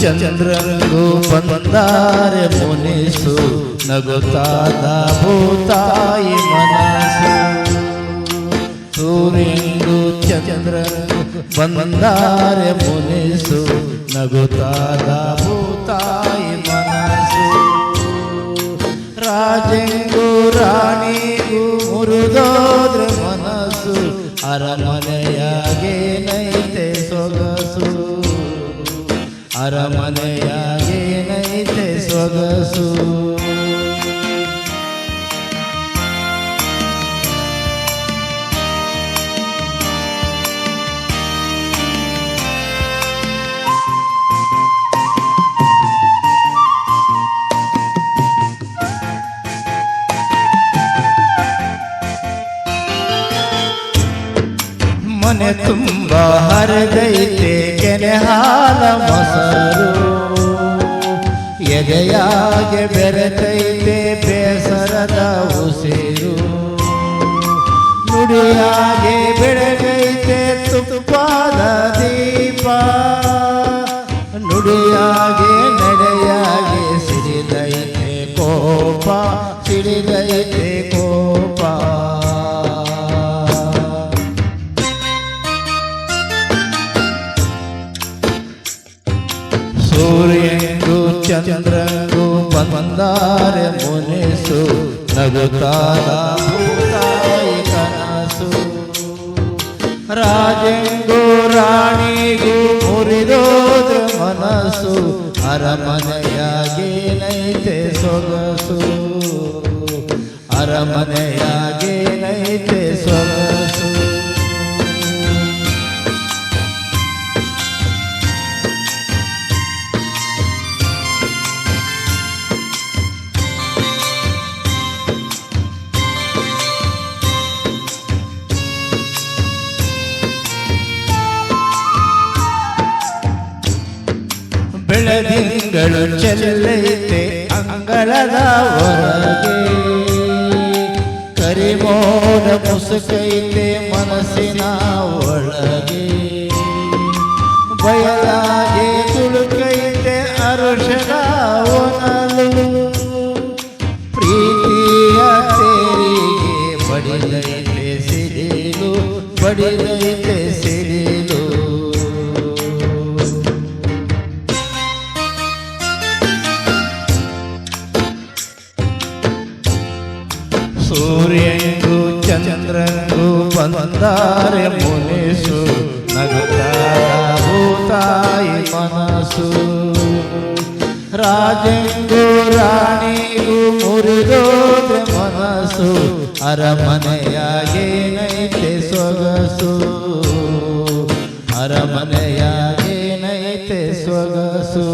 ಚಂದ್ರಂಗೂ ಬಂದಾರೆ ಮುನಿಸು ನಗುತ್ತಾದ ಭೂತಾಯಿ ಮನಸ್ಸು. ಸೂರ್ಯಂಗೂ ಚಂದ್ರಂಗೂ ಬಂದಾರೆ ಮುನಿಸು ನಗುತ್ತಾದ ಭೂತಾಯಿ ಮನಸ್ಸು. ರಾಜಂಗೂ ರಾಣಿಗೂ ಮುರಿದೋದ್ರೆ ಮನಸ್ಸು ಅರಮನೆಯಾಗೇನೈತೆ ಸೊಗಸು. ಅರಮನೆಯಾಗೇನೈತೆ ಸೊಗಸು. ಮನೆ ತುಂಬ ಹರಿದೈತೆ ಕೆನೆ ಹಾಲ ಮೊಸರು. ಎದೆಯಾಗೆ ಬೆರೆತೈತೆ ಬೇಸರದ ಉಸಿರು. ನುಡಿಯಾಗೆ ಬೆಳಗೈತೆ ತುಪ್ಪಾದ ದೀಪ. ನುಡಿಯಾಗೆ ನಡೆಯಾಗೆ ಸಿಡಿದೈತೆ ಕೋಪ. ಸಿಡಿದೈತೆ ಕೋಪ. ಸೂರ್ಯಂಗೂ ಚಂದ್ರಂಗೂ ಬಂದಾರೆ ಮುನಿಸು ನಗುತ್ತಾದ ಭೂತಾಯಿ ಕನಸು. ರಾಜಂಗೂ ರಾಣಿಗೂ ಮುರಿದೋದ್ರ ಮನಸ್ಸು ಅರಮನೆಯಾಗೇನೈತೆ ಸೊಗಸು. ಅರಮನೆಯಾಗೇನೈತೆ ಸೊಗಸು. ಬೆಳದಿಂಗಳು ಚೆಲ್ಲೈತೆ ಅಂಗಳದ ಹೊರಗೆ. ಕರಿಮೋಡ ಮುಸುಕೈತೆ ಮನಸ್ಸಿನ ಒಳಗೆ. ಬಯಲಾಗೆ ತುಳುಕೈತೆ ಅರುಷದ ಒನಲು. ಪ್ರೀತಿಯ ತೇರಿಗೆ ಬಡಿದೈತೆ ಸಿಡಿಲು. ಬಡಿದೈತೆ ಸಿಡಿಲು. ಸೂರ್ಯಂಗೂ ಚಂದ್ರಂಗೂ ಬಂದಾರೆ ಮುನಿಸು ನಗುತ್ತಾದ ಭೂತಾಯಿ ಮನಸ್ಸು. ರಾಜಂಗೂ ರಾಣಿಗೂ ಮುರಿದೋದ್ರೆ ಮನಸ್ಸು ಅರಮನೆಯಾಗೇನೈತೆ ಸೊಗಸು. ಅರಮನೆಯಾಗೇನೈತೆ ಸೊಗಸು.